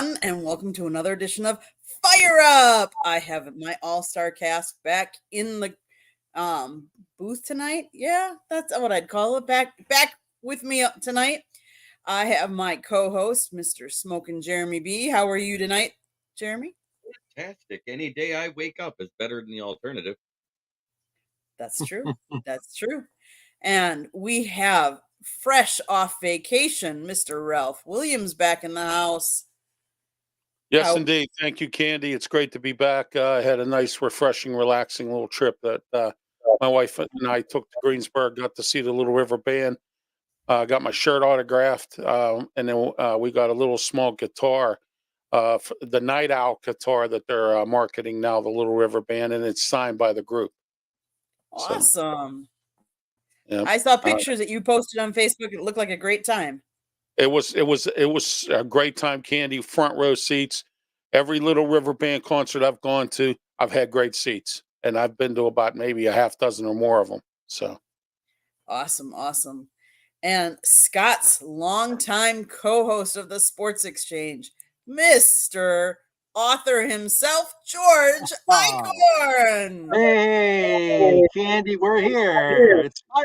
everyone, and welcome to another edition of Fire Up. I have my all-star cast back in the booth tonight. Yeah, that's what I'd call it. Back with me tonight. I have my co-host, Mr. Smokin' Jeremy B. How are you tonight, Jeremy? Fantastic. Any day I wake up is better than the alternative. That's true. That's true. And we have fresh off vacation, Mr. Ralph Williams back in the house. Yes, How- indeed. Thank you, Candy. It's great to be back. I had a nice, refreshing, relaxing little trip that my wife and I took to Greensburg, got to see the Little River Band, got my shirt autographed, and then we got a little small guitar, the Night Owl guitar that they're marketing now, the Little River Band, and it's signed by the group. Awesome. Yeah. I saw pictures that you posted on Facebook. It looked like a great time. It was a great time, Candy. Front row seats. Every Little River Band concert I've gone to, I've had great seats, and I've been to about maybe a half dozen or more of them. So Awesome. And Scott's longtime co-host of the Sports Exchange, Mr. Author himself, George Eichhorn. Hey, Candy, we're here. It's my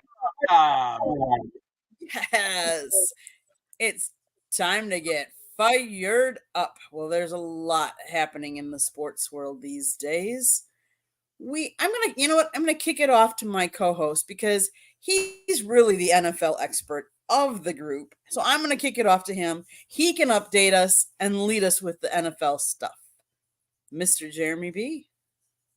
time. Yes, it's time to get fired up. Well, there's a lot happening in the sports world these days. I'm gonna kick it off to my co-host because he's really the NFL expert of the group. So I'm gonna kick it off to him. He can update us and lead us with the NFL stuff. Mr. Jeremy B.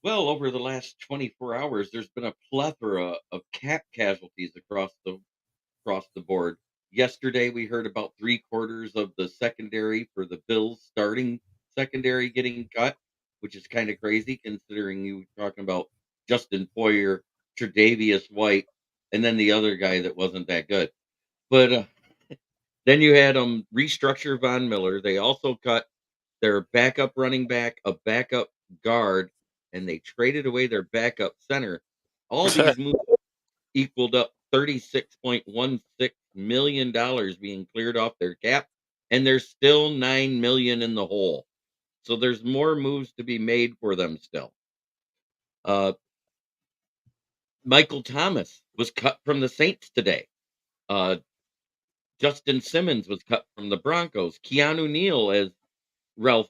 Well, over the last 24 hours, there's been a plethora of cap casualties across the board. Yesterday, we heard about 3/4 of the secondary for the Bills starting secondary getting cut, which is kind of crazy considering you were talking about Justin Poyer, Tre'Davious White, and then the other guy that wasn't that good. But then you had them restructure Von Miller. They also cut their backup running back, a backup guard, and they traded away their backup center. All these moves equaled up $36.16 million being cleared off their cap, and there's still $9 million in the hole. So there's more moves to be made for them still. Michael Thomas was cut from the Saints today. Justin Simmons was cut from the Broncos. Keanu Neal, as Ralph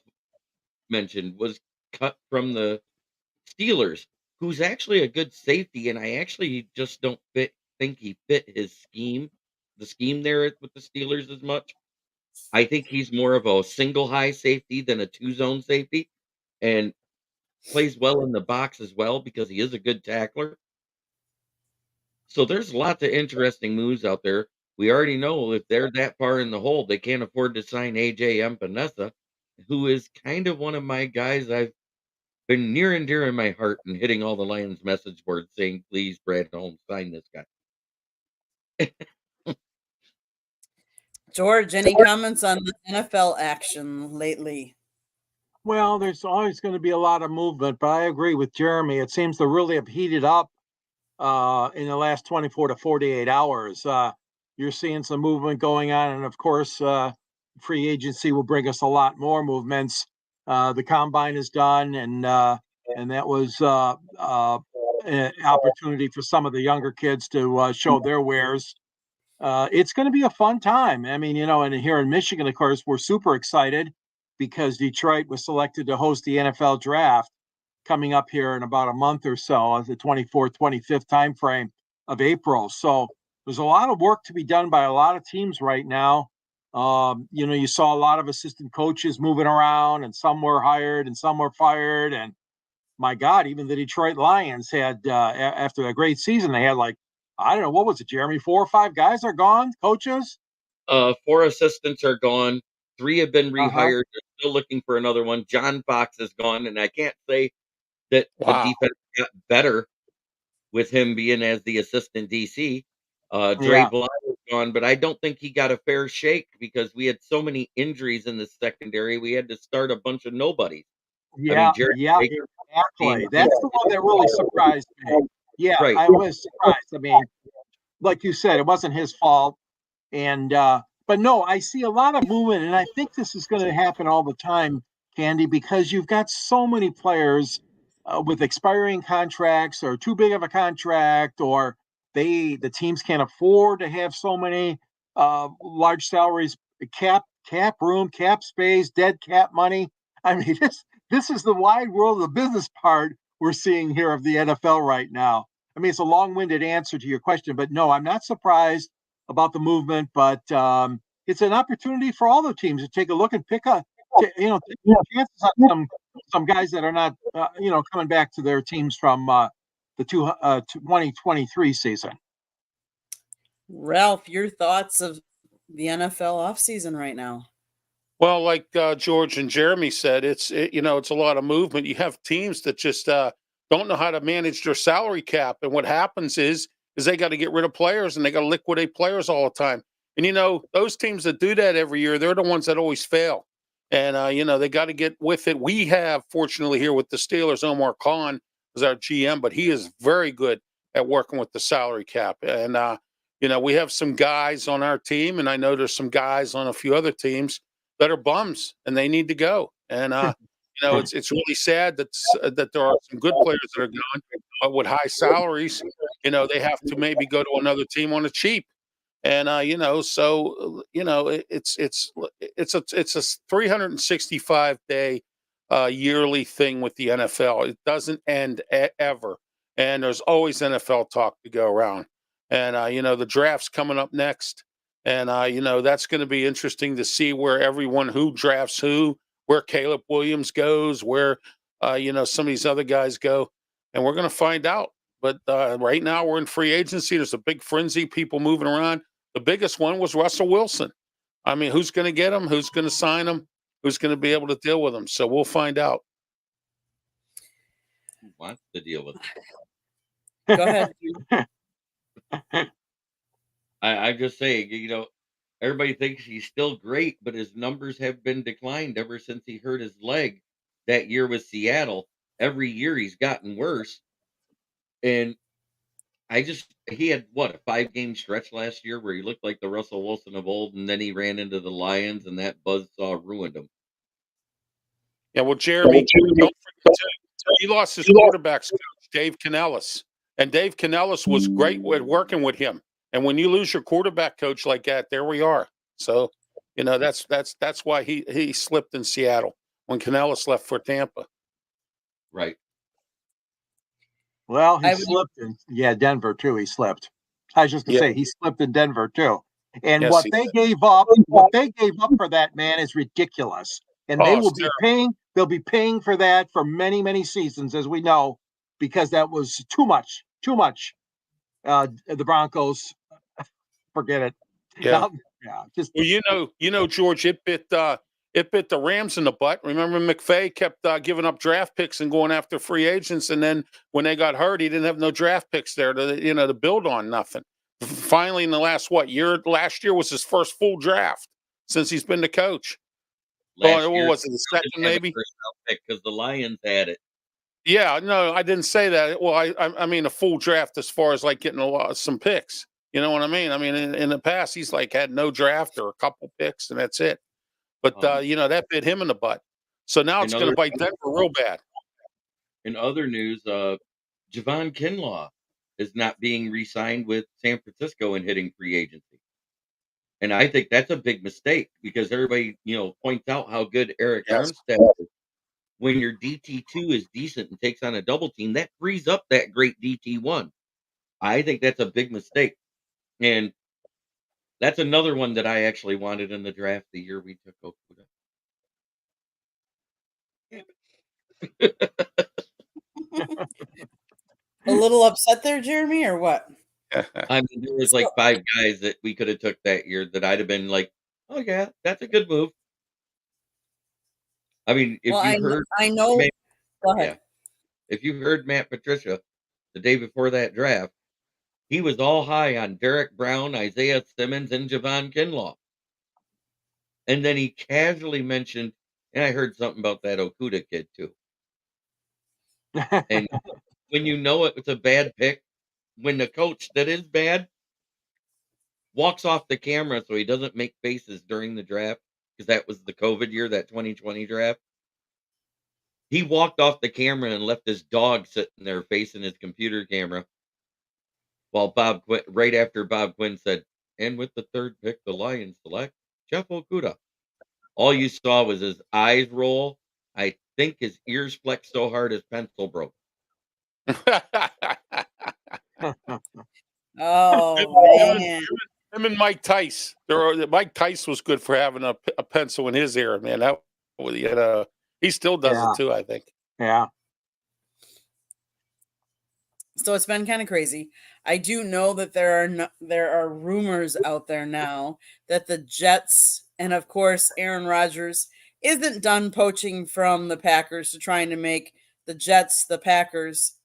mentioned, was cut from the Steelers, who's actually a good safety, and I actually just don't think he fit his scheme, the scheme there with the Steelers as much. I think he's more of a single high safety than a two-zone safety, and plays well in the box as well because he is a good tackler. So there's lots of interesting moves out there. We already know if they're that far in the hole, they can't afford to sign AJ Epinesa, who is kind of one of my guys I've been near and dear in my heart and hitting all the Lions message boards saying, please, Brad Holmes, sign this guy. George, any comments on the NFL action lately? Well, there's always going to be a lot of movement, but I agree with Jeremy. It seems to really have heated up in the last 24 to 48 hours. You're seeing some movement going on, and of course, free agency will bring us a lot more movements. The combine is done, and that was an opportunity for some of the younger kids to show their wares. It's going to be a fun time. I mean, and here in Michigan, of course, we're super excited because Detroit was selected to host the NFL draft coming up here in about a month or so, the 24th, 25th timeframe of April. So there's a lot of work to be done by a lot of teams right now. You saw a lot of assistant coaches moving around, and some were hired and some were fired. And my God, even the Detroit Lions had, after a great season, they had I don't know, what was it, Jeremy? 4 or 5 guys are gone, coaches? 4 assistants are gone. 3 have been rehired. They're still looking for another one. John Fox is gone, and I can't say that the defense got better with him being as the assistant DC. Dre Blount is gone, but I don't think he got a fair shake because we had so many injuries in the secondary. We had to start a bunch of nobodies. Yeah, exactly. That's the one that really surprised me. Yeah, right. I was surprised. I mean, like you said, it wasn't his fault. And But no, I see a lot of movement, and I think this is going to happen all the time, Candy, because you've got so many players with expiring contracts or too big of a contract, or the teams can't afford to have so many large salaries, cap room, cap space, dead cap money. I mean, this is the wide world of the business part we're seeing here of the NFL right now. I mean, it's a long-winded answer to your question, but no, I'm not surprised about the movement, but it's an opportunity for all the teams to take a look and pick chances on some guys that are not coming back to their teams from the 2023 season. Ralph, your thoughts of the NFL offseason right now? Well, like George and Jeremy said, it's a lot of movement. You have teams that just don't know how to manage their salary cap, and what happens is they got to get rid of players and they got to liquidate players all the time. And those teams that do that every year, they're the ones that always fail. And they got to get with it. We have, fortunately, here with the Steelers, Omar Khan is our GM, but he is very good at working with the salary cap. And we have some guys on our team, and I know there's some guys on a few other teams that are bums and they need to go. And it's really sad that there are some good players that are gone, but with high salaries, they have to maybe go to another team on a cheap. And it's a 365-day yearly thing with the NFL. It doesn't end ever, and there's always NFL talk to go around. And the draft's coming up next. And, that's going to be interesting to see where everyone who drafts who, where Caleb Williams goes, where, some of these other guys go. And we're going to find out. But right now we're in free agency. There's a big frenzy, people moving around. The biggest one was Russell Wilson. I mean, who's going to get him? Who's going to sign him? Who's going to be able to deal with him? So we'll find out. Who wants to deal with Go ahead. I'm just saying, everybody thinks he's still great, but his numbers have been declined ever since he hurt his leg that year with Seattle. Every year he's gotten worse. And he had a 5-game stretch last year where he looked like the Russell Wilson of old, and then he ran into the Lions, and that buzzsaw ruined him. Yeah, well, Jeremy, don't forget he lost his quarterback's coach, Dave Canellis. And Dave Canellis was great with working with him. And when you lose your quarterback coach like that, there we are. So, that's why he slipped in Seattle when Canellis left for Tampa. Right. Well, he slipped in Denver too. He slipped. I was just gonna say he slipped in Denver too. And Yes, what they gave up for that man is ridiculous. And they will be paying. They'll be paying for that for many, many seasons, as we know, because that was too much. The Broncos, forget it. Yeah. Just George, it bit the Rams in the butt. Remember, McVay kept giving up draft picks and going after free agents, and then when they got hurt, he didn't have no draft picks there to build on nothing. Finally, in the last last year was his first full draft since he's been the coach. Last year, what was it, the second maybe? Because the Lions had it. Yeah, no, I didn't say that. Well, I mean a full draft as far as like getting some picks. You know what I mean? I mean, in the past, he's had no draft or a couple picks, and that's it. But, that bit him in the butt. So now it's going to bite Denver real bad. In other news, Javon Kinlaw is not being re-signed with San Francisco and hitting free agency. And I think that's a big mistake because everybody, points out how good Eric Armstead is. When your DT2 is decent and takes on a double team, that frees up that great DT1. I think that's a big mistake. And that's another one that I actually wanted in the draft the year we took Okuda. A little upset there, Jeremy, or what? I mean, there was 5 guys that we could have took that year that I'd have been like, oh yeah, that's a good move. I mean, if I know. Go ahead. If you heard Matt Patricia the day before that draft, he was all high on Derek Brown, Isaiah Simmons, and Javon Kinlaw. And then he casually mentioned, and I heard something about that Okuda kid too. And when it's a bad pick, when the coach that is bad walks off the camera so he doesn't make faces during the draft because that was the COVID year, that 2020 draft. He walked off the camera and left his dog sitting there facing his computer camera while right after Bob Quinn said, "And with the third pick, the Lions select Jeff Okudah." All you saw was his eyes roll. I think his ears flexed so hard his pencil broke. Oh man. Him and Mike Tice. Mike Tice was good for having a pencil in his ear, man. He still does it too, I think. Yeah. So it's been kind of crazy. I do know that there are rumors out there now that the Jets and of course Aaron Rodgers isn't done poaching from the Packers to trying to make the Jets the Packers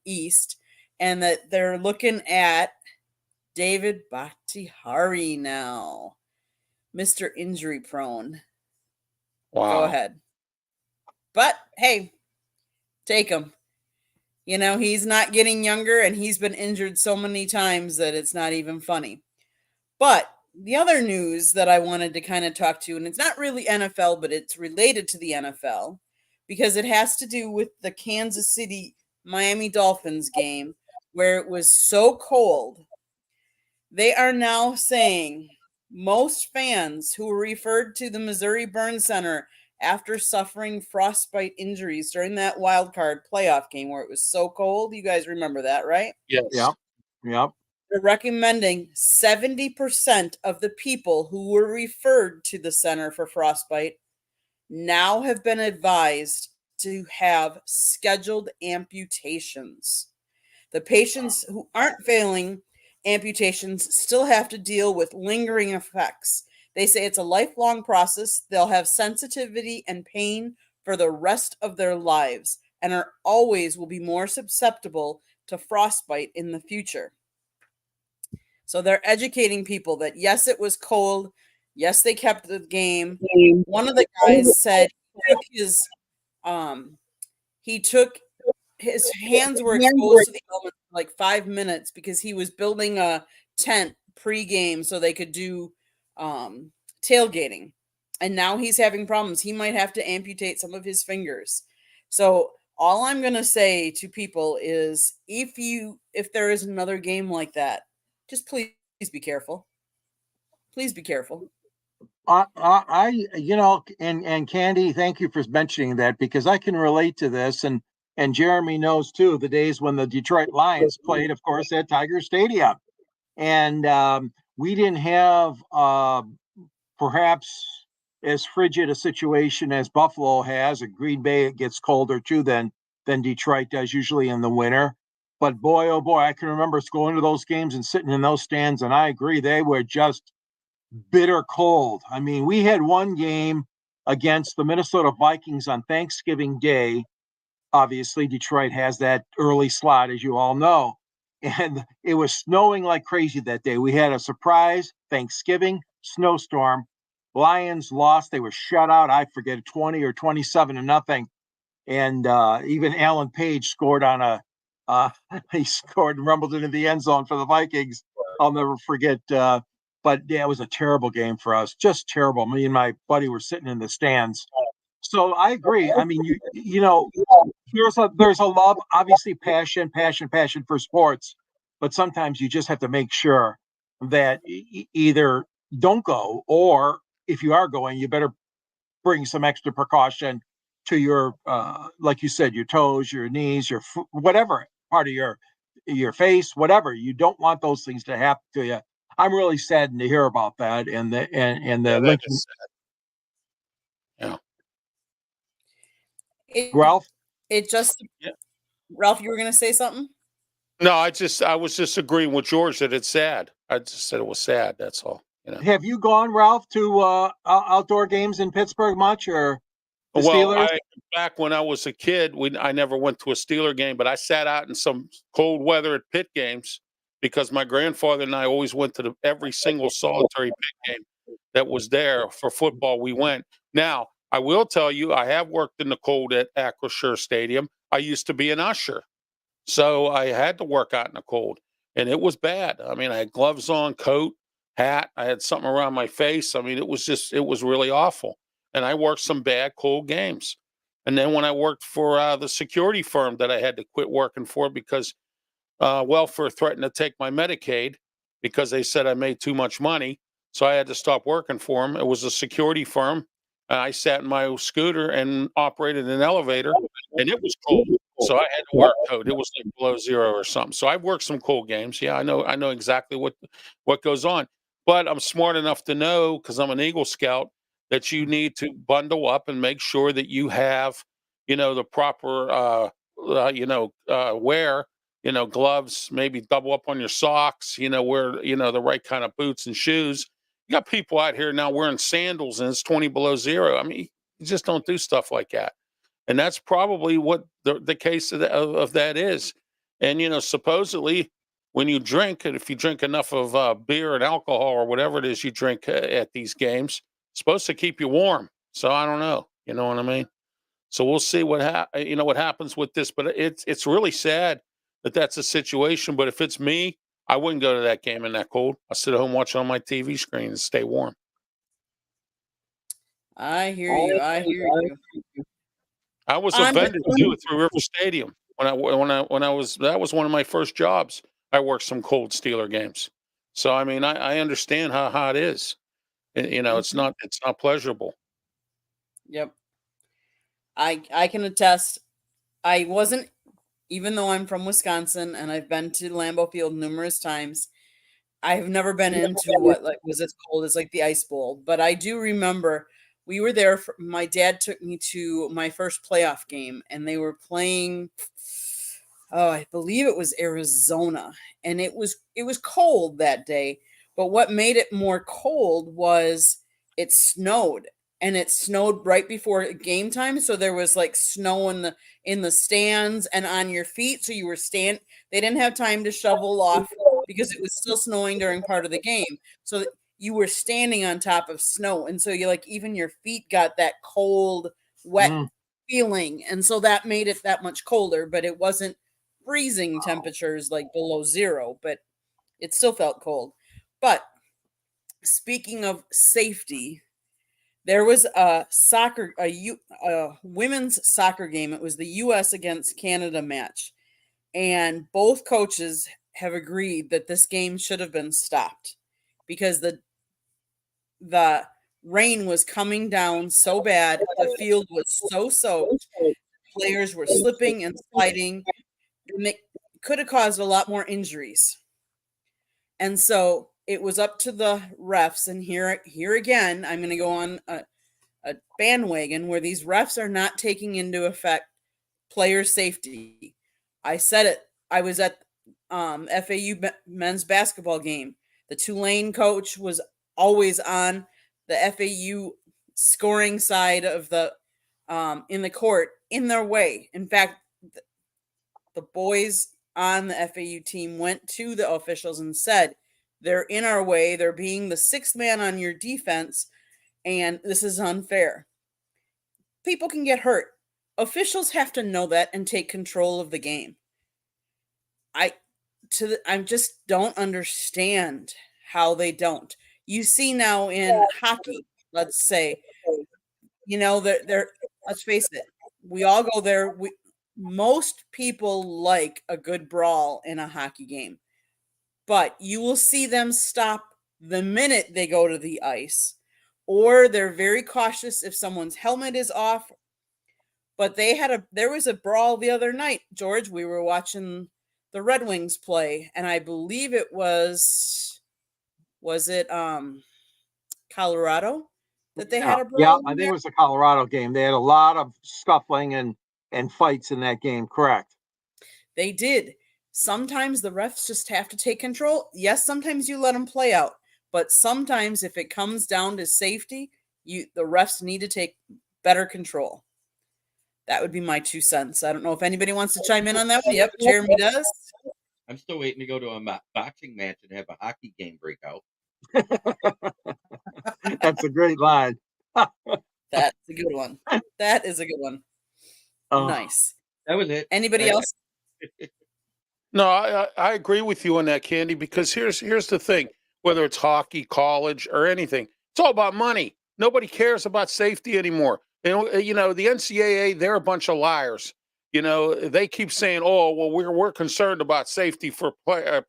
East, and that they're looking at David Bakhtiari now, Mr. Injury Prone. Wow. Go ahead. But hey, take him. You know, he's not getting younger and he's been injured so many times that it's not even funny. But the other news that I wanted to kind of talk to, and it's not really NFL, but it's related to the NFL because it has to do with the Kansas City Miami Dolphins game where it was so cold. They are now saying most fans who were referred to the Missouri Burn Center after suffering frostbite injuries during that wild card playoff game where it was so cold. You guys remember that, right? Yes. Yep. They're recommending 70% of the people who were referred to the center for frostbite now have been advised to have scheduled amputations. The patients who aren't failing amputations still have to deal with lingering effects. They say it's a lifelong process. They'll have sensitivity and pain for the rest of their lives and are always will be more susceptible to frostbite in the future. So they're educating people that yes, it was cold. Yes, they kept the game. One of the guys said he took his hands were exposed to the elements for like 5 minutes because he was building a tent pre-game so they could do tailgating. And now he's having problems. He might have to amputate some of his fingers. So all I'm going to say to people is if there is another game like that, just please be careful. Please be careful. And Candy, thank you for mentioning that because I can relate to this, and Jeremy knows too. The days when the Detroit Lions played, of course, at Tiger Stadium, and we didn't have perhaps as frigid a situation as Buffalo has. At Green Bay, it gets colder too than Detroit does usually in the winter. But boy, oh boy, I can remember going to those games and sitting in those stands, and I agree, they were just bitter cold. I mean, we had one game against the Minnesota Vikings on Thanksgiving Day. Obviously, Detroit has that early slot, as you all know. And it was snowing like crazy that day. We had a surprise Thanksgiving snowstorm. Lions lost. They were shut out. I forget, 20 or 27-0. And even Alan Page scored on he scored and rumbled into the end zone for the Vikings. I'll never forget. But yeah, it was a terrible game for us. Just terrible. Me and my buddy were sitting in the stands. So I agree. I mean, you know, there's a love, obviously passion for sports, but sometimes you just have to make sure that either don't go, or if you are going, you better bring some extra precaution to your, like you said, your toes, your knees, your whatever part of your face, whatever. You don't want those things to happen to you. I'm really saddened to hear about that, and the That is sad. Yeah. Ralph. Yeah. Ralph, you were going to say something? No, I was just agreeing with George that it's sad. I just said it was sad. That's all. You know. Have you gone, Ralph, to outdoor games in Pittsburgh much, or the Steelers? Back when I was a kid, I never went to a Steeler game, but I sat out in some cold weather at Pitt games because my grandfather and I always went to every single solitary Pitt game that was there for football. We went. Now, I will tell you, I have worked in the cold at Acrisure Stadium. I used to be an usher, so I had to work out in the cold, and it was bad. I mean, I had gloves on, coat, hat. I had something around my face. I mean, it was really awful. And I worked some bad, cold games. And then when I worked for the security firm that I had to quit working for because welfare threatened to take my Medicaid because they said I made too much money. So I had to stop working for them. It was a security firm. I sat in my scooter and operated an elevator, and it was cold. So I had to wear a coat. It was like below zero or something. So I've worked some cold games. Yeah, I know exactly what goes on. But I'm smart enough to know, because I'm an Eagle Scout, that you need to bundle up and make sure that you have, the proper, wear, gloves, maybe double up on your socks, wear, the right kind of boots and shoes. You got people out here now wearing sandals and it's 20 below zero. I mean, you just don't do stuff like that. And that's probably what the case of that is. And, supposedly when you drink, and if you drink enough of beer and alcohol or whatever it is you drink at these games, it's supposed to keep you warm. So I don't know. You know what I mean? So we'll see what happens with this. But it's really sad that that's a situation. But if it's me, I wouldn't go to that game in that cold. I sit at home watching on my TV screen and stay warm. I hear you. I hear you. I was a vendor too at Three River Stadium when I was, that was one of my first jobs. I worked some cold Steeler games. So I mean, I understand how hot it is. It's not pleasurable. Yep. I can attest. I wasn't, even though I'm from Wisconsin and I've been to Lambeau Field numerous times, I've never been into what was as cold as like the Ice Bowl. But I do remember we were there. My dad took me to my first playoff game, and they were playing. Oh, I believe it was Arizona, and it was cold that day. But what made it more cold was it snowed, and it snowed right before game time. So there was like snow in the stands and on your feet. So you were they didn't have time to shovel off because it was still snowing during part of the game. So you were standing on top of snow. And so you even your feet got that cold, wet feeling. And so that made it that much colder, but it wasn't freezing temperatures like below zero, but it still felt cold. But speaking of safety, there was a women's soccer game. It was the U.S. against Canada match. And both coaches have agreed that this game should have been stopped because the rain was coming down so bad. The field was so soaked. Players were slipping and sliding. And it could have caused a lot more injuries. And so it was up to the refs. And here again, I'm going to go on a bandwagon where these refs are not taking into effect player safety. I said it. I was at FAU men's basketball game. The Tulane coach was always on the FAU scoring side of the in the court in their way. In fact, the boys on the FAU team went to the officials and said, they're in our way. They're being the sixth man on your defense, and this is unfair. People can get hurt. Officials have to know that and take control of the game. I just don't understand how they don't. You see now in hockey, let's say, they're let's face it, we all go there. Most people like a good brawl in a hockey game, but you will see them stop the minute they go to the ice, or they're very cautious if someone's helmet is off. But there was a brawl the other night, George. We were watching the Red Wings play, and I believe it was it Colorado that they had a brawl? Yeah, I think it was the Colorado game. They had a lot of scuffling and fights in that game, correct? They did. Sometimes the refs just have to take control. Yes, sometimes you let them play out, but sometimes if it comes down to safety, the refs need to take better control. That would be my 2 cents. I don't know if anybody wants to chime in on that one. Yep, Jeremy does. I'm still waiting to go to a boxing match and have a hockey game break out. That's a great line. That's a good one. That is a good one. Nice. That was it. Anybody else? No, I agree with you on that, Candy, because here's the thing. whether it's hockey, college, or anything. It's all about money. Nobody cares about safety anymore. You know, the NCAA, they're a bunch of liars. You know, they keep saying, "Oh, well, we're concerned about safety for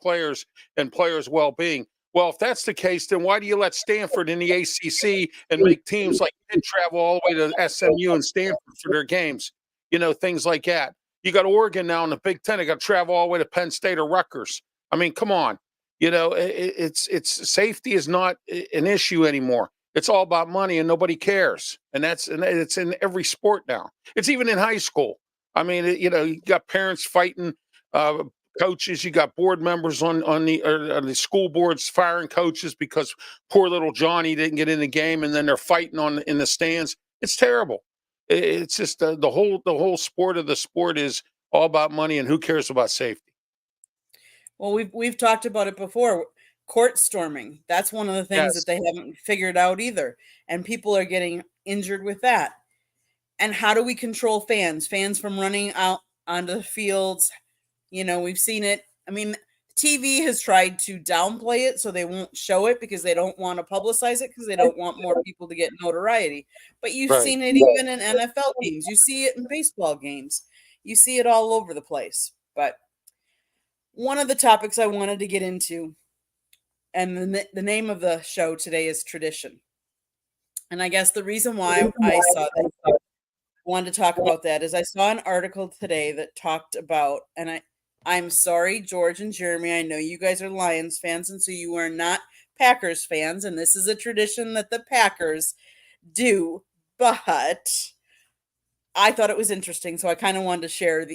players and players' well-being." Well, if that's the case, then why do you let Stanford in the ACC and make teams like Pitt travel all the way to SMU and Stanford for their games? You know, things like that. You got Oregon now in the Big Ten. They got to travel all the way to Penn State or Rutgers. I mean, come on. You know, it's safety is not an issue anymore. It's all about money, and nobody cares. And it's in every sport now. It's even in high school. I mean, you know, you got parents fighting uh, coaches. You got board members on the school boards firing coaches because poor little Johnny didn't get in the game, and then they're fighting in the stands. It's terrible. It's just the whole sport of the sport is all about money, and who cares about safety? Well, we've talked about it before. Court storming. That's one of the things Yes, that they haven't figured out either. And people are getting injured with that. And how do we control fans? Fans from running out onto the fields. You know, we've seen it. I mean, TV has tried to downplay it so they won't show it because they don't want to publicize it because they don't want more people to get notoriety. But you've right. seen it even in NFL games. You see it in baseball games. You see it all over the place. But one of the topics I wanted to get into, and the name of the show today is Tradition. And I guess the reason why I saw that, wanted to talk about that, is I saw an article today that talked about, and I'm sorry, George and Jeremy, I know you guys are Lions fans, and so you are not Packers fans, and this is a tradition that the Packers do, but I thought it was interesting, so I kind of wanted to share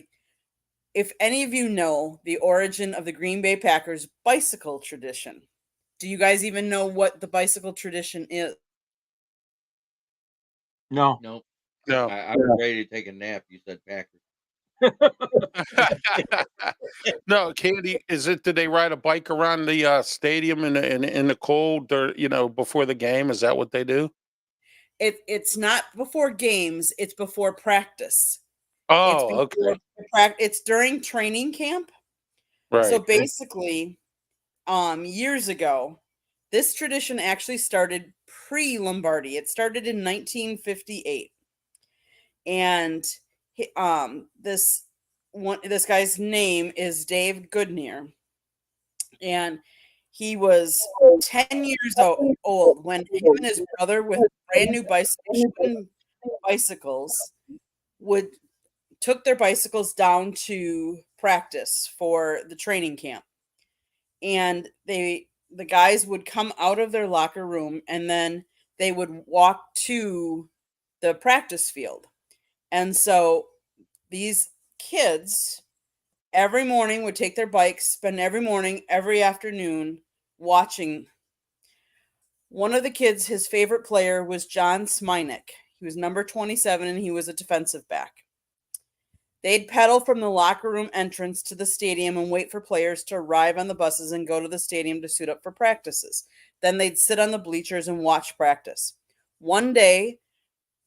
if any of you know the origin of the Green Bay Packers bicycle tradition. Do you guys even know what the bicycle tradition is? No. No, No. I was ready to take a nap. You said Packers. No, Candy, is it, did they ride a bike around the stadium in the cold, or, you know, before the game? Is that what they do? It's not before games, it's before practice. It's Oh, before okay. it's during training camp. So Right. basically, years ago, this tradition actually started pre-Lombardi. It started in 1958. And this guy's name is Dave Goodneer, and he was 10 years old when him and his brother, with brand new bicycles, would took their bicycles down to practice for the training camp. And the guys would come out of their locker room, and then they would walk to the practice field. And so these kids every morning would take their bikes, spend every morning, every afternoon watching. One of the kids, his favorite player was John Smynek. He was number 27, and he was a defensive back. They'd pedal from the locker room entrance to the stadium and wait for players to arrive on the buses and go to the stadium to suit up for practices. Then they'd sit on the bleachers and watch practice. One day,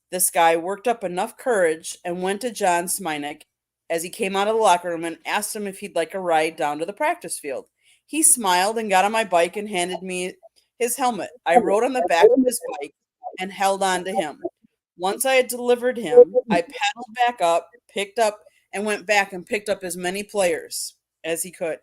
this guy worked up enough courage and went to John Smynek as he came out of the locker room and asked him if he'd like a ride down to the practice field. He smiled and got on my bike and handed me his helmet. I rode on the back of his bike and held on to him. Once I had delivered him, I paddled back up, picked up, and went back and picked up as many players as he could.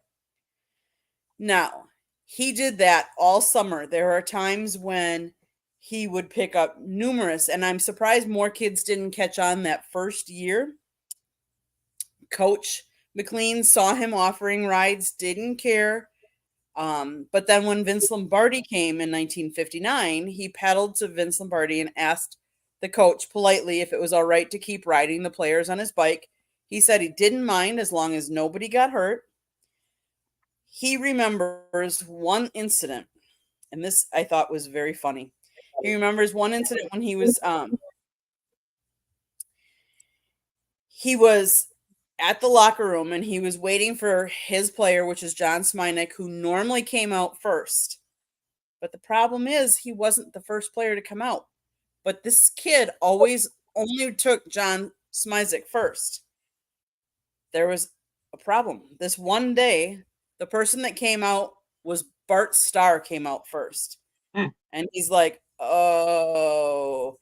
Now, he did that all summer. There are times when he would pick up numerous, and I'm surprised more kids didn't catch on that first year. Coach McLean saw him offering rides, didn't care. But then when Vince Lombardi came in 1959, he paddled to Vince Lombardi and asked the coach politely if it was all right to keep riding the players on his bike. He said he didn't mind as long as nobody got hurt. He remembers one incident, and this I thought was very funny. He remembers one incident when he was at the locker room and he was waiting for his player, which is John Smynek, who normally came out first. But the problem is he wasn't the first player to come out. But this kid always only took John Smyzik first. There was a problem. This one day, the person that came out was Bart Starr came out first. Hmm. And he's like, oh.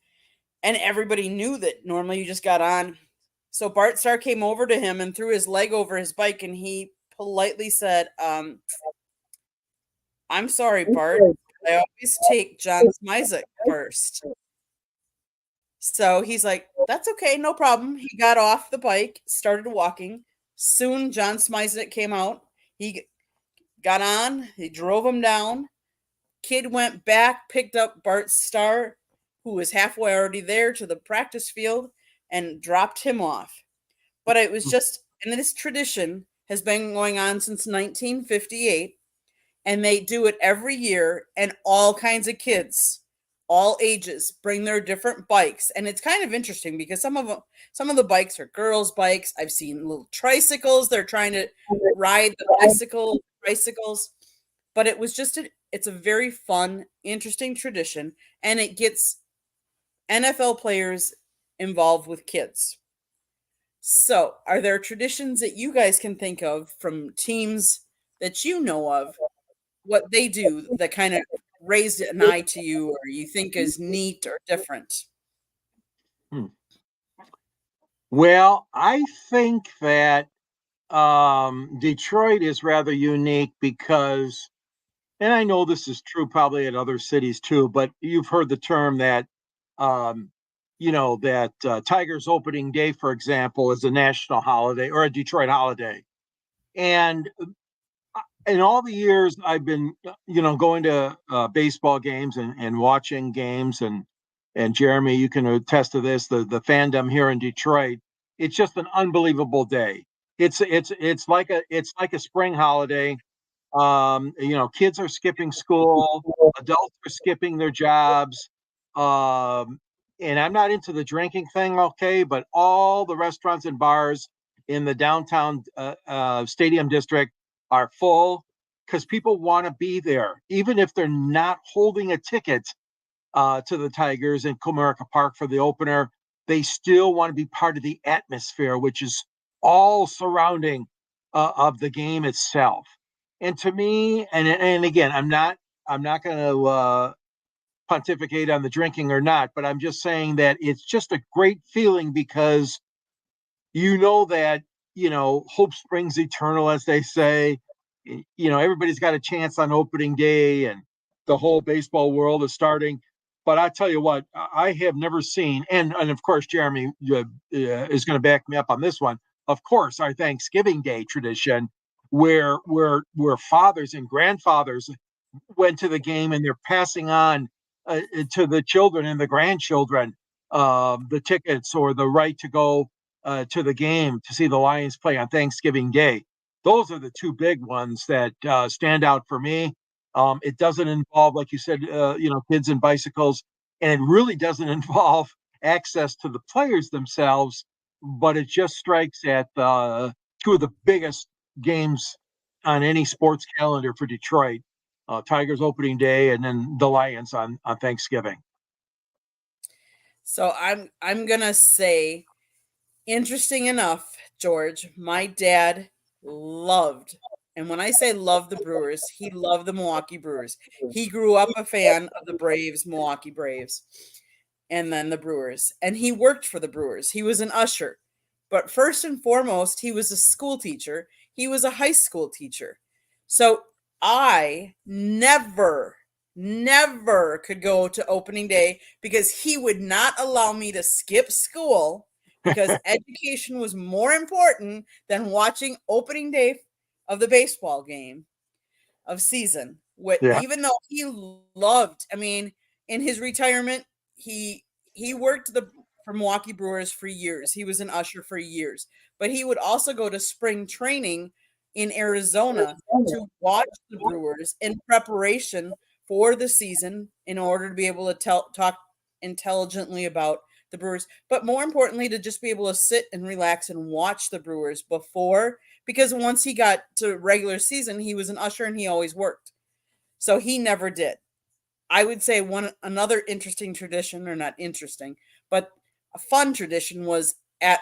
And everybody knew that normally you just got on. So Bart Starr came over to him and threw his leg over his bike, and he politely said, I'm sorry, Bart. I always take John Smizek first. So he's like, that's okay, no problem. He got off the bike, started walking. Soon John Smizek came out. He got on, he drove him down. Kid went back, picked up Bart Starr, who was halfway already there to the practice field, and dropped him off. But it was just, and this tradition has been going on since 1958, and they do it every year, and all kinds of kids, all ages, bring their different bikes. And it's kind of interesting because some of the bikes are girls' bikes. I've seen little tricycles. They're trying to ride the tricycles. But it was just it's a very fun, interesting tradition, and it gets NFL players involved with kids. So, are there traditions that you guys can think of from teams that you know of, what they do that kind of raised an eye to you or you think is neat or different? Well, I think that Detroit is rather unique because, and I know this is true probably at other cities too, but you've heard the term that, Tigers opening day, for example, is a national holiday or a Detroit holiday. And in all the years I've been, going to baseball games and watching games, and Jeremy, you can attest to this, the fandom here in Detroit, it's just an unbelievable day. It's like a spring holiday. Kids are skipping school, adults are skipping their jobs. And I'm not into the drinking thing, okay, but all the restaurants and bars in the downtown stadium district are full because people want to be there, even if they're not holding a ticket to the Tigers in Comerica Park for the opener. They still want to be part of the atmosphere, which is all surrounding of the game itself. And to me, and again, I'm not going to pontificate on the drinking or not, but I'm just saying that it's just a great feeling because that hope springs eternal, as they say. Everybody's got a chance on opening day, and the whole baseball world is starting. But I tell you what, I have never seen, and of course, Jeremy is going to back me up on this one. Of course, our Thanksgiving Day tradition, where fathers and grandfathers went to the game and they're passing on to the children and the grandchildren the tickets or the right to go to the game to see the Lions play on Thanksgiving Day. Those are the two big ones that stand out for me. It doesn't involve, like you said, kids and bicycles, and it really doesn't involve access to the players themselves, but it just strikes at two of the biggest games on any sports calendar for Detroit. Tigers opening day, and then the Lions on Thanksgiving. So I'm gonna say, interesting enough, George, my dad loved, and when I say love the Brewers, he loved the Milwaukee Brewers. He grew up a fan of the Braves, Milwaukee Braves, and then the Brewers. And he worked for the Brewers. He was an usher. But first and foremost, he was a school teacher. He was a high school teacher. So I never could go to opening day because he would not allow me to skip school because education was more important than watching opening day of the baseball game of season. Even though he loved, I mean, in his retirement, he worked for Milwaukee Brewers for years. He was an usher for years, but he would also go to spring training in Arizona to watch the Brewers in preparation for the season in order to be able to talk intelligently about the Brewers, but more importantly, to just be able to sit and relax and watch the Brewers before, because once he got to regular season, he was an usher and he always worked. So he never did. I would say another interesting tradition, or not interesting, but a fun tradition, was at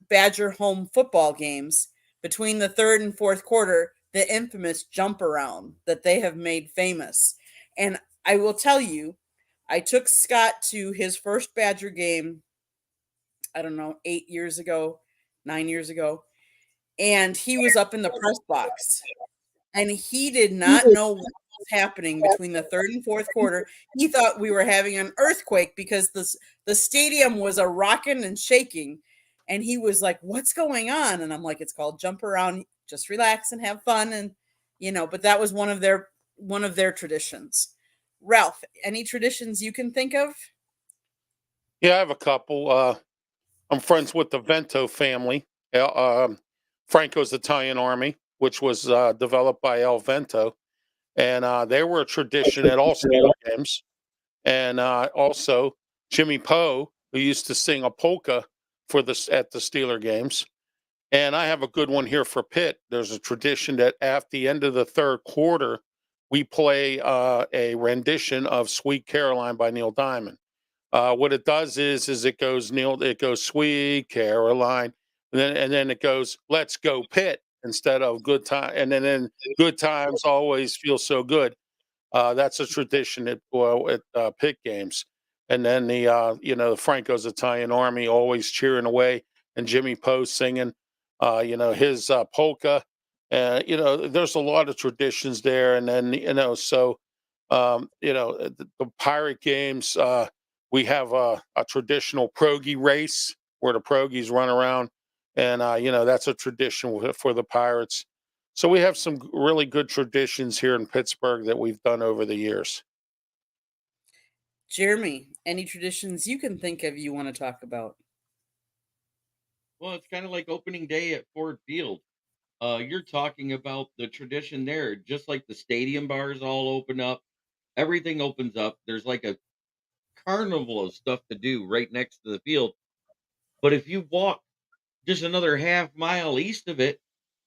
Badger home football games between the third and fourth quarter. the infamous jump around that they have made famous. And I will tell you, I took Scott to his first Badger game, I don't know, 8 years ago, 9 years ago, and he was up in the press box and he did not know what was happening between the third and fourth quarter. He thought we were having an earthquake because the stadium was a rocking and shaking. And he was like, "What's going on?" And I'm like, "It's called jump around. Just relax and have fun." And but that was one of their traditions. Ralph, any traditions you can think of? Yeah, I have a couple. I'm friends with the Vento family, Franco's Italian Army, which was developed by El Vento, and they were a tradition at all Steeler games. And also Jimmy Poe, who used to sing a polka at the Steeler games. And I have a good one here for Pitt. There's a tradition that at the end of the third quarter, we play a rendition of "Sweet Caroline" by Neil Diamond. What it does is it goes "Sweet Caroline," and then it goes "Let's go Pitt" instead of "Good time," and then "Good times always feel so good." That's a tradition at Pitt games. And then the Franco's Italian Army always cheering away, and Jimmy Poe singing, his polka. There's a lot of traditions there. And then the Pirate games. We have a traditional Progie race where the Progies run around, and that's a tradition for the Pirates. So we have some really good traditions here in Pittsburgh that we've done over the years. Jeremy, any traditions you can think of you want to talk about? Well, it's kind of like opening day at Ford Field. You're talking about the tradition there, just like the stadium bars all open up, everything opens up. There's like a carnival of stuff to do right next to the field. But if you walk just another half mile east of it,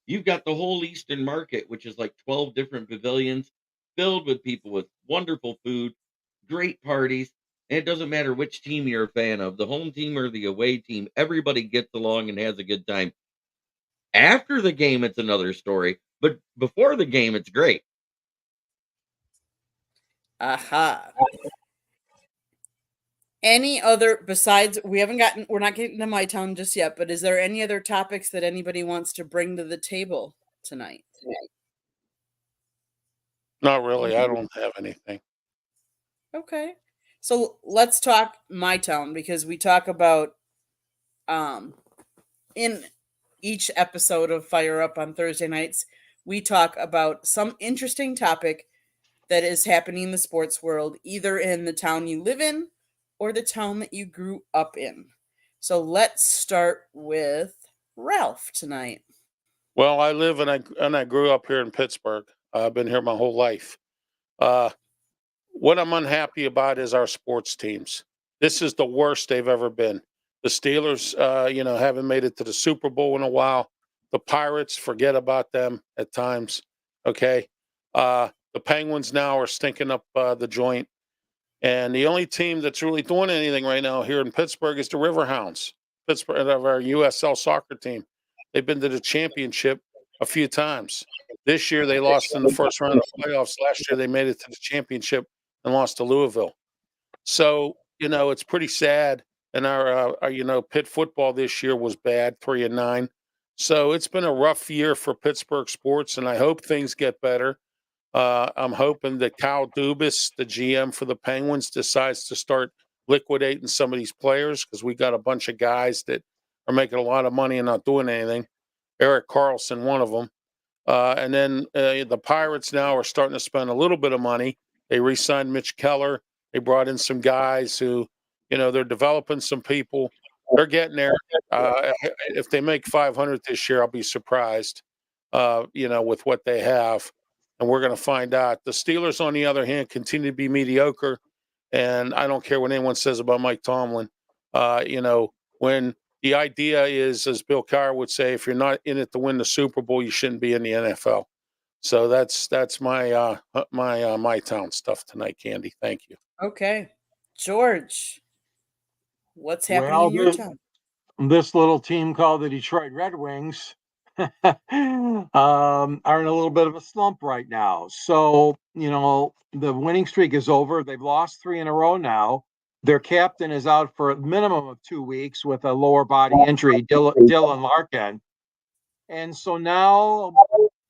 you've got the whole Eastern Market, which is like 12 different pavilions filled with people with wonderful food, great parties. And it doesn't matter which team you're a fan of, the home team or the away team, everybody gets along and has a good time. After the game, it's another story, but before the game, it's great. Aha. Any other besides we're not getting to my town just yet, but is there any other topics that anybody wants to bring to the table tonight? Not really. I don't have anything. Okay. So let's talk my town because we talk about in each episode of Fire Up on Thursday nights, we talk about some interesting topic that is happening in the sports world, either in the town you live in or the town that you grew up in. So let's start with Ralph tonight. Well, I live and I grew up here in Pittsburgh. I've been here my whole life. What I'm unhappy about is our sports teams. This is the worst they've ever been. The Steelers, haven't made it to the Super Bowl in a while. The Pirates, forget about them at times. Okay. The Penguins now are stinking up the joint. And the only team that's really doing anything right now here in Pittsburgh is the Riverhounds, Pittsburgh, of our USL soccer team. They've been to the championship a few times. This year they lost in the first round of the playoffs. Last year they made it to the championship and lost to Louisville. So, it's pretty sad. And our Pitt football this year was bad, 3-9. So it's been a rough year for Pittsburgh sports, and I hope things get better. I'm hoping that Kyle Dubas, the GM for the Penguins, decides to start liquidating some of these players because we got a bunch of guys that are making a lot of money and not doing anything. Eric Carlson, one of them. And then the Pirates now are starting to spend a little bit of money. They re-signed Mitch Keller. They brought in some guys who, they're developing some people. They're getting there. If they make 500 this year, I'll be surprised, with what they have. And we're going to find out. The Steelers, on the other hand, continue to be mediocre. And I don't care what anyone says about Mike Tomlin. When the idea is, as Bill Cowher would say, if you're not in it to win the Super Bowl, you shouldn't be in the NFL. So that's my town stuff tonight, Candy. Thank you. Okay. George, what's happening Well, in your town? this little team called the Detroit Red Wings are in a little bit of a slump right now. So, the winning streak is over. They've lost 3 in a row now. Their captain is out for a minimum of 2 weeks with a lower body injury, Dylan Larkin. And so now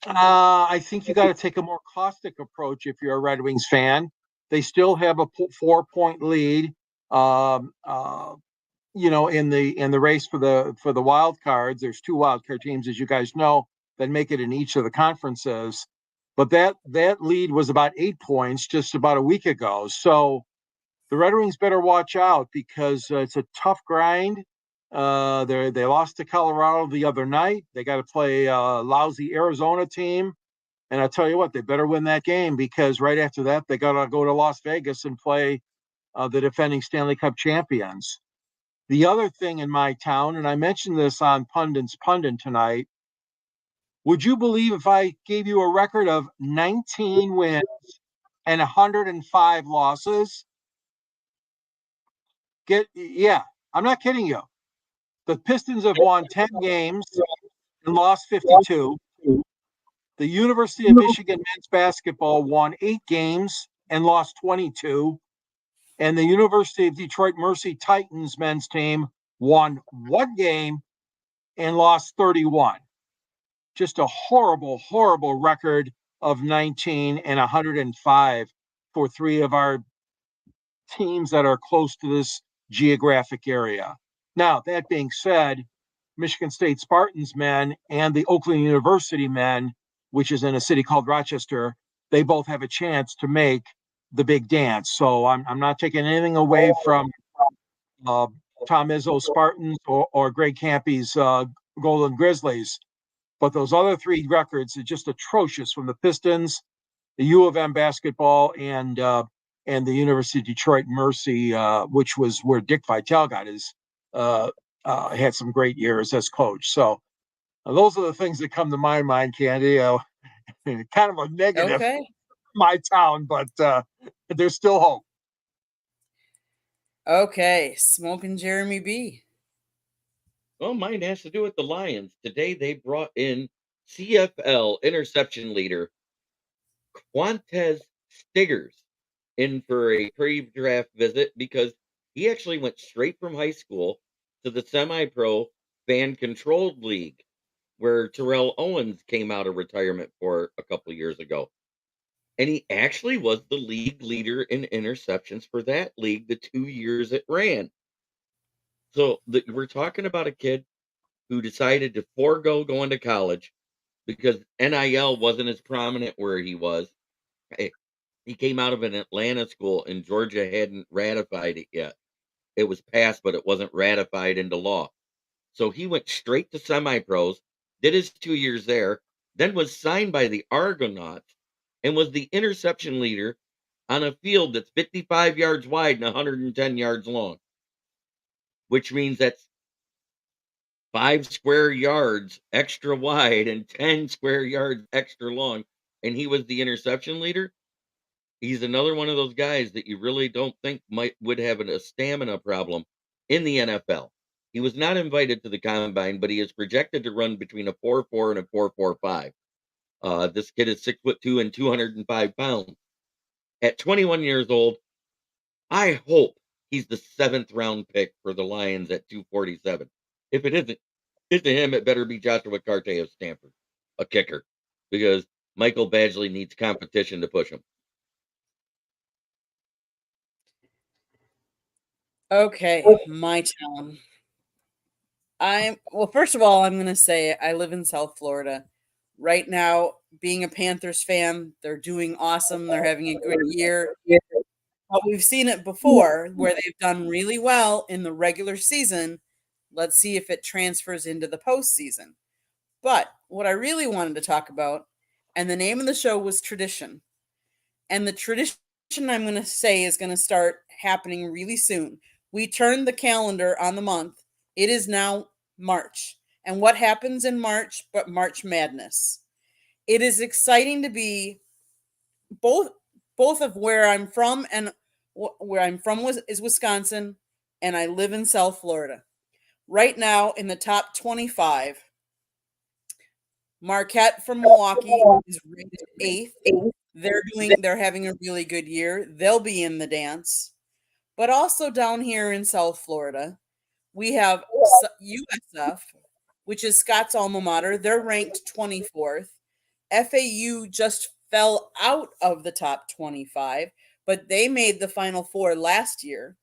I think you got to take a more caustic approach if you're a Red Wings fan. They still have a 4-point lead. In the race for the wild cards. There's 2 wild card teams, as you guys know, that make it in each of the conferences. But that lead was about 8 points just about a week ago. So the Red Wings better watch out because it's a tough grind. They lost to Colorado the other night. They got to play a lousy Arizona team. And I'll tell you what, they better win that game because right after that, they got to go to Las Vegas and play the defending Stanley Cup champions. The other thing in my town, and I mentioned this on Pundit's Pundit tonight, would you believe if I gave you a record of 19 wins and 105 losses? I'm not kidding you. The Pistons have won 10 games and lost 52. The University of Michigan men's basketball won 8 games and lost 22. And the University of Detroit Mercy Titans men's team won 1 game and lost 31. Just a horrible, horrible record of 19 and 105 for 3 of our teams that are close to this geographic area. Now, that being said, Michigan State Spartans men and the Oakland University men, which is in a city called Rochester, they both have a chance to make the big dance. So I'm not taking anything away from Tom Izzo's Spartans or Greg Campy's Golden Grizzlies. But those other 3 records are just atrocious from the Pistons, the U of M basketball, and the University of Detroit Mercy, which was where Dick Vitale got his had some great years as coach. So those are the things that come to my mind, Candy. Kind of a negative, Okay. my town, but there's still hope. Okay. Smoking Jeremy B. Well, mine has to do with the Lions. Today they brought in CFL interception leader Quantez Stiggers in for a pre-draft visit because he actually went straight from high school to the semi-pro fan-controlled league where Terrell Owens came out of retirement for a couple of years ago. And he actually was the league leader in interceptions for that league the 2 years it ran. So we're talking about a kid who decided to forego going to college because NIL wasn't as prominent where he was. He came out of an Atlanta school and Georgia hadn't ratified it yet. It was passed, but it wasn't ratified into law. So he went straight to semi-pros, did his 2 years there, then was signed by the Argonauts and was the interception leader on a field that's 55 yards wide and 110 yards long, which means that's 5 square yards extra wide and 10 square yards extra long. And he was the interception leader. He's another one of those guys that you really don't think would have a stamina problem in the NFL. He was not invited to the combine, but he is projected to run between a 4.4 and a 4.45. This kid is 6'2" and 205 pounds. At 21 years old, I hope he's the 7th round pick for the Lions at 247. If it isn't him, it better be Joshua Carte of Stanford, a kicker, because Michael Badgley needs competition to push him. Okay, my town. First of all, I'm going to say I live in South Florida. Right now, being a Panthers fan, they're doing awesome. They're having a good year. But we've seen it before where they've done really well in the regular season. Let's see if it transfers into the postseason. But what I really wanted to talk about, and the name of the show was Tradition. And the tradition I'm going to say is going to start happening really soon. We turned the calendar on the month. It is now March. And what happens in March but March Madness? It is exciting to be both of where I'm from, and where I'm from is Wisconsin, and I live in South Florida. Right now in the top 25, Marquette from Milwaukee is rated 8th. They're having a really good year. They'll be in the dance. But also down here in South Florida, we have USF, which is Scott's alma mater. They're ranked 24th. FAU just fell out of the top 25, but they made the Final Four last year.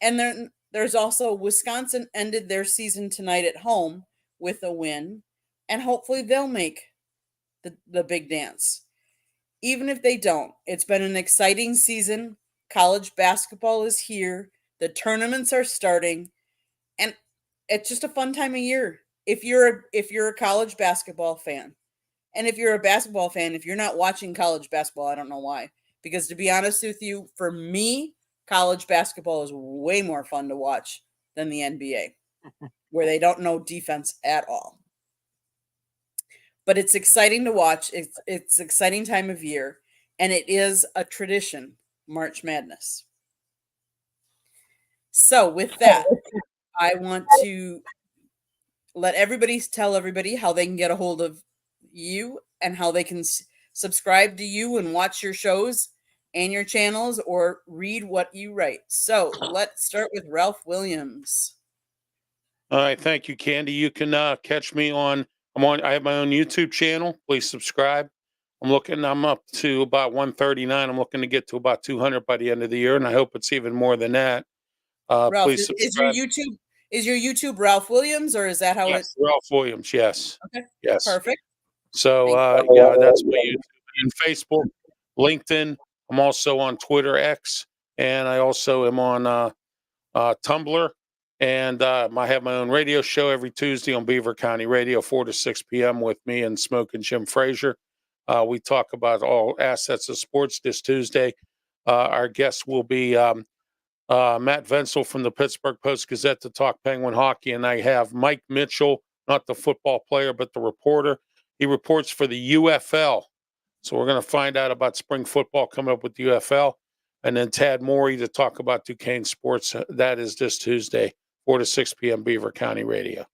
And then there's also Wisconsin ended their season tonight at home with a win, and hopefully they'll make the big dance. Even if they don't, it's been an exciting season. College basketball is here. The tournaments are starting, and it's just a fun time of year. If you're a college basketball fan, and if you're a basketball fan, if you're not watching college basketball, I don't know why. Because to be honest with you, for me, college basketball is way more fun to watch than the NBA, where they don't know defense at all. But it's exciting to watch. It's exciting time of year, and it is a tradition, March Madness. So with that, I want to let everybody tell everybody how they can get a hold of you and how they can subscribe to you and watch your shows and your channels or read what you write. So let's start with Ralph Williams. All right, thank you, Candy. You can catch me on. I have my own YouTube channel. Please subscribe. I'm up to about 139. I'm looking to get to about 200 by the end of the year, and I hope it's even more than that. Ralph, please subscribe. Is your YouTube Ralph Williams, or is that how Yes, Ralph Williams? Yes. Okay. Yes. Perfect. So yeah, that's my YouTube and Facebook, LinkedIn. I'm also on Twitter X, and I also am on Tumblr. And I have my own radio show every Tuesday on Beaver County Radio, 4 to 6 p.m. with me and Smoke and Jim Frazier. We talk about all assets of sports this Tuesday. Our guest will be Matt Venzel from the Pittsburgh Post-Gazette to talk Penguin hockey. And I have Mike Mitchell, not the football player, but the reporter. He reports for the UFL. So we're going to find out about spring football coming up with the UFL. And then Tad Morey to talk about Duquesne sports. That is this Tuesday, 4 to 6 p.m. Beaver County Radio.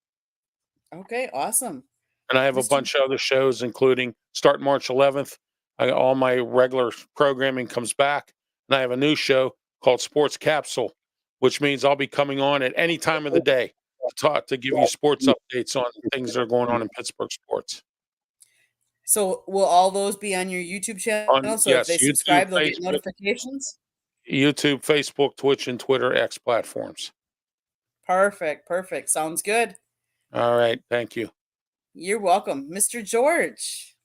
Okay, awesome. And I have a bunch of other shows, including starting March 11th. All my regular programming comes back. And I have a new show called Sports Capsule, which means I'll be coming on at any time of the day to give you sports updates on things that are going on in Pittsburgh sports. So will all those be on your YouTube channel? If they subscribe, they'll get notifications? YouTube, Facebook, Twitch, and Twitter X platforms. Perfect. Sounds good. All right. Thank you. You're welcome. Mr. George.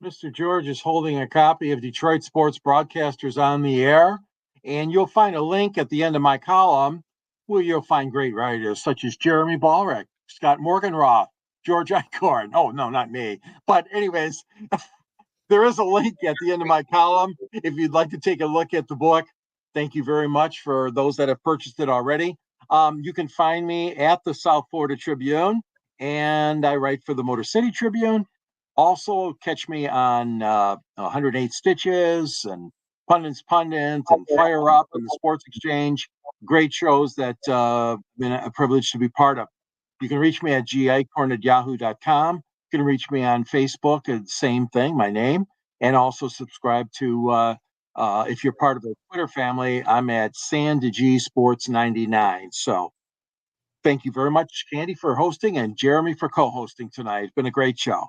Mr. George is holding a copy of Detroit Sports Broadcasters on the Air, and you'll find a link at the end of my column where you'll find great writers such as Jeremy Ballrick, Scott Morganroth, George Eichhorn. Oh, no, not me. But anyways, there is a link at the end of my column if you'd like to take a look at the book. Thank you very much for those that have purchased it already. You can find me at the South Florida Tribune, and I write for the Motor City Tribune. Also, catch me on 108 Stitches and Pundits Pundit and Fire Up and the Sports Exchange. Great shows that been a privilege to be part of. You can reach me at gicorn@yahoo.com. You can reach me on Facebook, and same thing, my name, and also subscribe to, if you're part of the Twitter family, I'm at SanDG Sports 99. So thank you very much, Candy, for hosting, and Jeremy for co-hosting tonight. It's been a great show.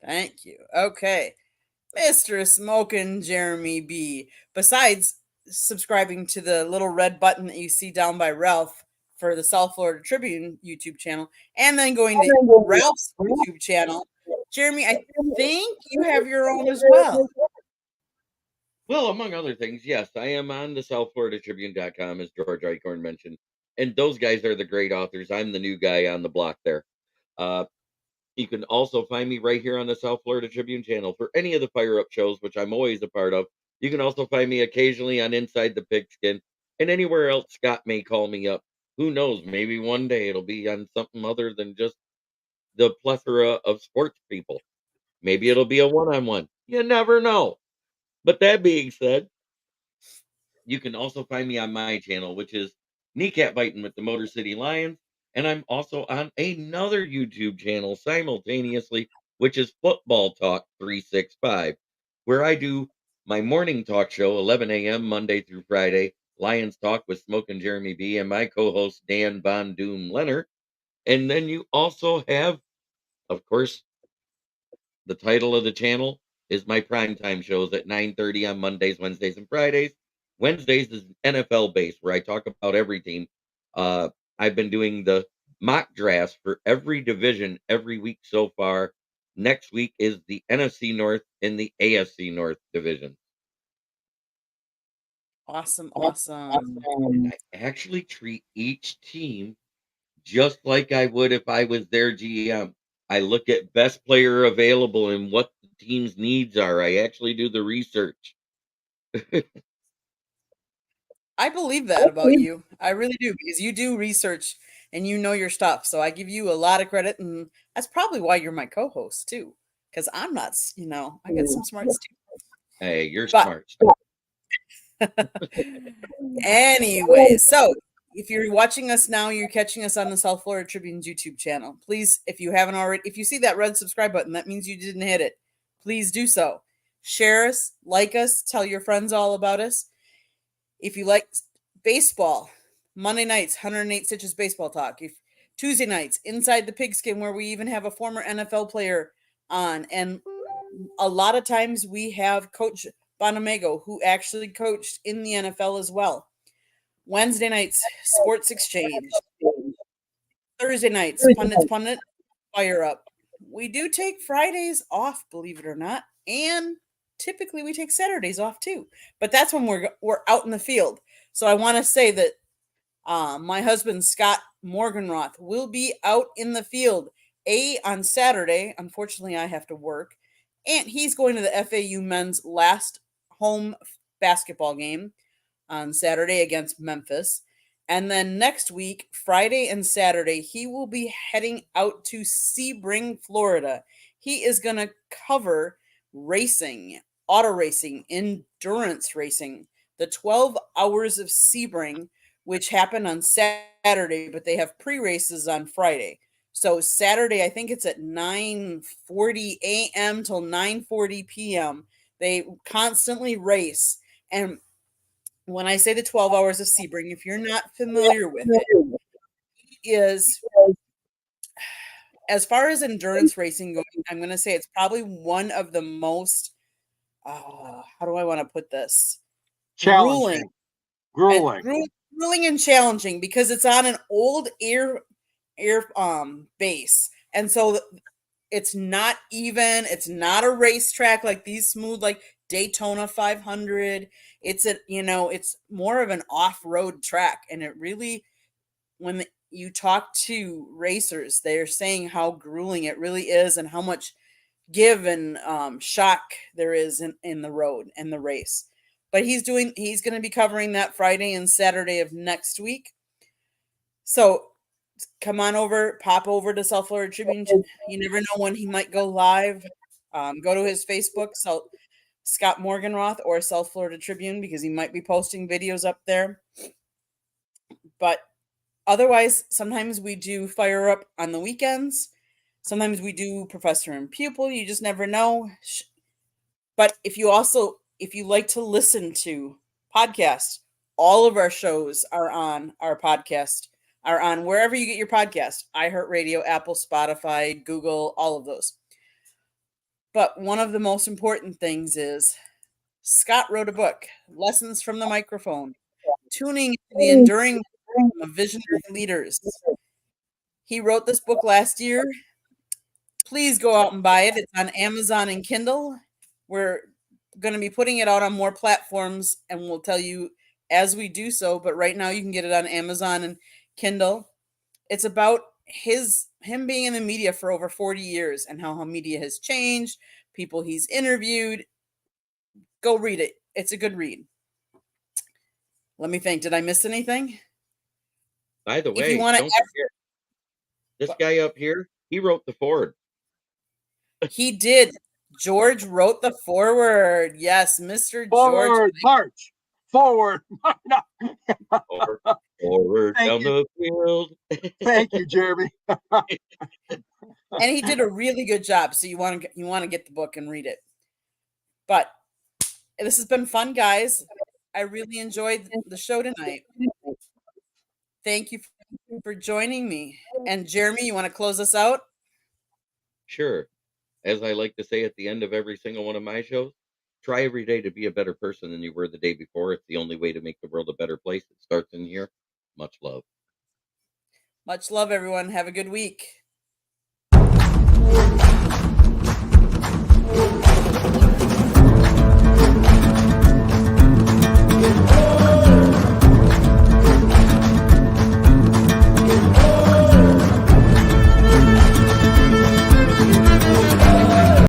Thank you. Okay. Mr. Smokin' Jeremy B. Besides subscribing to the little red button that you see down by Ralph for the South Florida Tribune YouTube channel, and then going to Ralph's YouTube channel, Jeremy, I think you have your own as well. Well, among other things, yes, I am on the SouthFloridaTribune.com, as George Eichhorn mentioned. And those guys are the great authors. I'm the new guy on the block there. You can also find me right here on the South Florida Tribune channel for any of the Fire Up shows, which I'm always a part of. You can also find me occasionally on Inside the Pigskin and anywhere else Scott may call me up. Who knows? Maybe one day it'll be on something other than just the plethora of sports people. Maybe it'll be a one-on-one. You never know. But that being said, you can also find me on my channel, which is Kneecap Biting with the Motor City Lions. And I'm also on another YouTube channel simultaneously which is Football Talk 365, where I do my morning talk show, 11 a.m. Monday through Friday, Lions Talk with Smoke and Jeremy B, and my co-host Dan Von Doom Leonard. And then you also have, of course, the title of the channel is my primetime shows at 9:30 on Mondays, Wednesdays, and Fridays. Wednesdays is NFL based, where I talk about every team. I've been doing the mock drafts for every division every week so far. Next week is the NFC North and the AFC North division. Awesome. And I actually treat each team just like I would if I was their GM. I look at best player available and what the team's needs are. I actually do the research. I believe that about you. I really do, because you do research and you know your stuff. So I give you a lot of credit, and that's probably why you're my co-host too. Because I'm not, I get some smarts too. Hey, you're But smart. anyway, so if you're watching us now, you're catching us on the South Florida Tribune's YouTube channel. Please, if you haven't already, if you see that red subscribe button, that means you didn't hit it. Please do so. Share us, like us, tell your friends all about us. If you like baseball, Monday nights, 108 Stitches Baseball Talk. If Tuesday nights, Inside the Pigskin, where we even have a former NFL player on. And a lot of times we have Coach Bonamego, who actually coached in the NFL as well. Wednesday nights, Sports Exchange. Thursday nights, Pundit, Fire Up. We do take Fridays off, believe it or not. And typically we take Saturdays off too. But that's when we're out in the field. So I want to say that my husband, Scott Morganroth, will be out in the field on Saturday. Unfortunately, I have to work. And he's going to the FAU men's last home basketball game on Saturday against Memphis. And then next week, Friday and Saturday, he will be heading out to Sebring, Florida. He is going to cover racing, auto racing, endurance racing, the 12 hours of Sebring, which happen on Saturday, but they have pre-races on Friday. So Saturday, I think it's at 9:40 a.m. till 9:40 p.m. They constantly race. And when I say the 12 hours of Sebring, if you're not familiar with it, is, as far as endurance racing going, I'm going to say it's probably one of the most, how do I want to put this? Challenging. Grueling. Grueling and challenging, because it's on an old air base. And so it's not even, it's not a racetrack like these smooth, like Daytona 500. It's more of an off-road track. And it really, when you talk to racers, they're saying how grueling it really is and how much give and shock there is in the road and the race. But he's going to be covering that Friday and Saturday of next week. So come on over, pop over to South Florida Tribune. You never know when he might go live. Go to his Facebook, Scott Morganroth, or South Florida Tribune, because he might be posting videos up there. But otherwise, sometimes we do Fire Up on the weekends. Sometimes we do Professor and Pupil. You just never know. But if you like to listen to podcasts, all of our shows are on our podcast, are on wherever you get your podcast, iHeartRadio, Apple, Spotify, Google, all of those. But one of the most important things is Scott wrote a book, Lessons from the Microphone, tuning into the enduring of visionary leaders. He wrote this book last year. Please go out and buy it. It's on Amazon and Kindle. We're going to be putting it out on more platforms, and we'll tell you as we do so. But right now you can get it on Amazon and Kindle. It's about him being in the media for over 40 years and how media has changed, people he's interviewed. Go read it. It's a good read. Let me think. Did I miss anything? By the If way, you wanna don't forget, this guy up here, he wrote the Ford. He did. George wrote the foreword. Yes, Mr. Forward George. march. Forward. Over. Forward Thank down you. the field. Thank you, Jeremy. And he did a really good job. So you want to get the book and read it. But this has been fun, guys. I really enjoyed the show tonight. Thank you for joining me. And Jeremy, you want to close us out? Sure. As I like to say at the end of every single one of my shows, try every day to be a better person than you were the day before. It's the only way to make the world a better place. It starts in here. Much love. Much love, everyone. Have a good week.